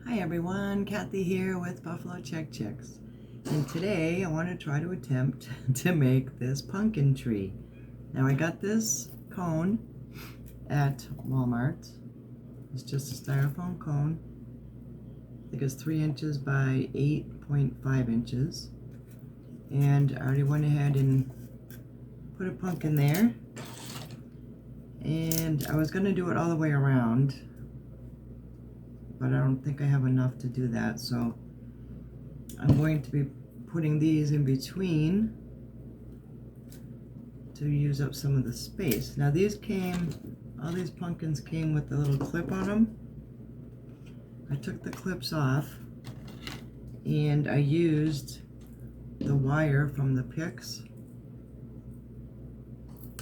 Hi everyone, Kathy here with Buffalo Check Chicks. And today I want to try to attempt to make this pumpkin tree. Now I got this cone at Walmart. It's just a styrofoam cone. I think it's 3 inches by 8.5 inches. And I already went ahead and put a pumpkin there. And I was going to do it all the way around, but I don't think I have enough to do that, so I'm going to be putting these in between to use up some of the space. Now all these pumpkins came with a little clip on them. I took the clips off and I used the wire from the picks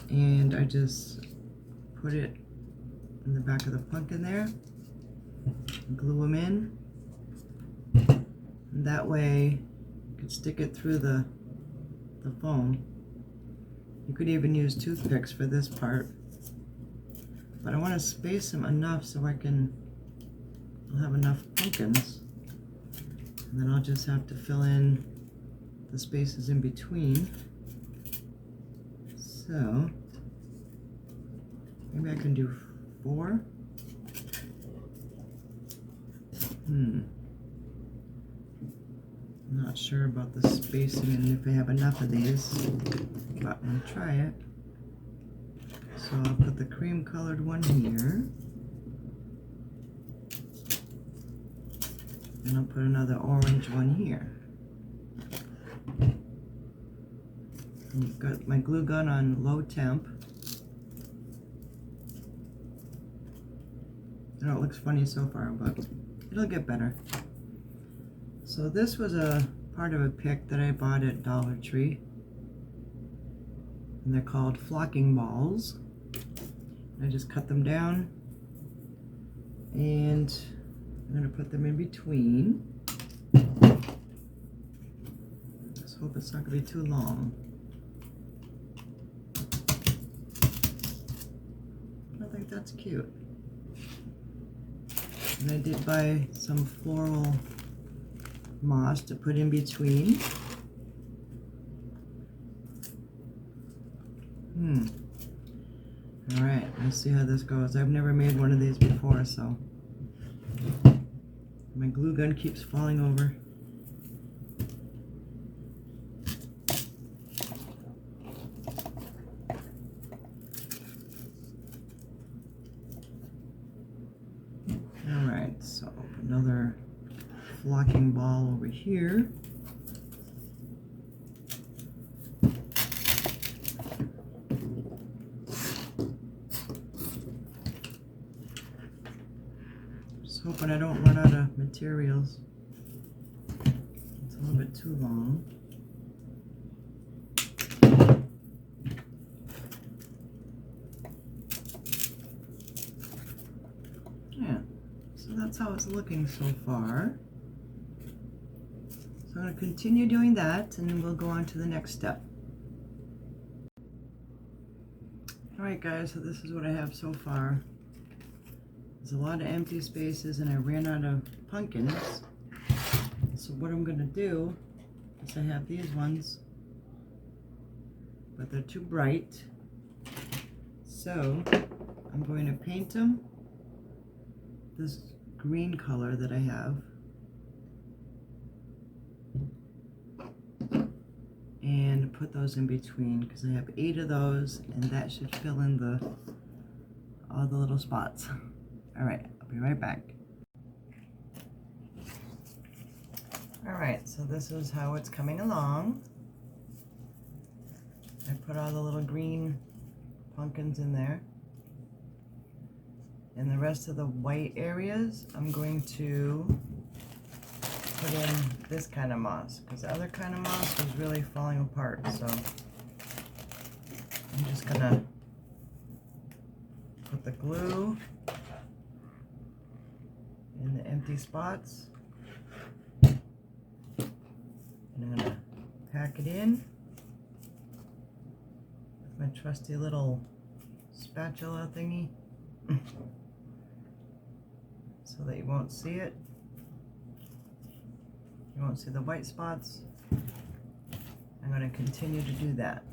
and I just put it in the back of the pumpkin there, glue them in, and that way you could stick it through the foam. You could even use toothpicks for this part, but I want to space them enough so I'll have enough pumpkins, and then I'll just have to fill in the spaces in between. So maybe I can do 4. I'm not sure about the spacing and if I have enough of these, but I'm gonna try it. So I'll put the cream colored one here, and I'll put another orange one here. I've got my glue gun on low temp. I know it looks funny so far, but it'll get better. So this was a part of a pick that I bought at Dollar Tree, and they're called flocking balls. I just cut them down, and I'm going to put them in between. Just hope it's not going to be too long. I think that's cute. And I did buy some floral moss to put in between. Alright, let's see how this goes. I've never made one of these before, so my glue gun keeps falling over. Alright, so another flocking ball over here. Just hoping I don't run out of materials. It's a little bit too long. Yeah, so that's how it's looking so far. So I'm going to continue doing that, and then we'll go on to the next step. Alright guys, so this is what I have so far. There's a lot of empty spaces and I ran out of pumpkins. So what I'm going to do is I have these ones, but they're too bright. So I'm going to paint them this green color that I have. And put those in between because I have 8 of those, and that should fill in all the little spots. Alright, I'll be right back. Alright, so this is how it's coming along. I put all the little green pumpkins in there. And the rest of the white areas, I'm going to put in this kind of moss, because the other kind of moss was really falling apart, so I'm just gonna put the glue in the empty spots, and I'm gonna pack it in with my trusty little spatula thingy so that you won't see it. You won't see the white spots. I'm going to continue to do that.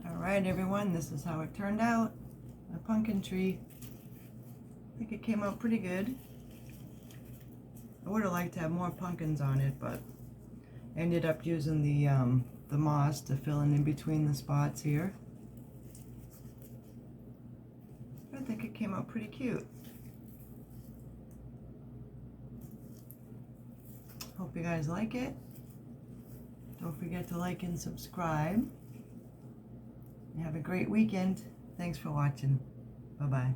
Alright everyone, this is how it turned out. My pumpkin tree. I think it came out pretty good. I would have liked to have more pumpkins on it, but I ended up using the moss to fill in between the spots here. I think it came out pretty cute. Hope you guys like it. Don't forget to like and subscribe. Have a great weekend. Thanks for watching. Bye-bye.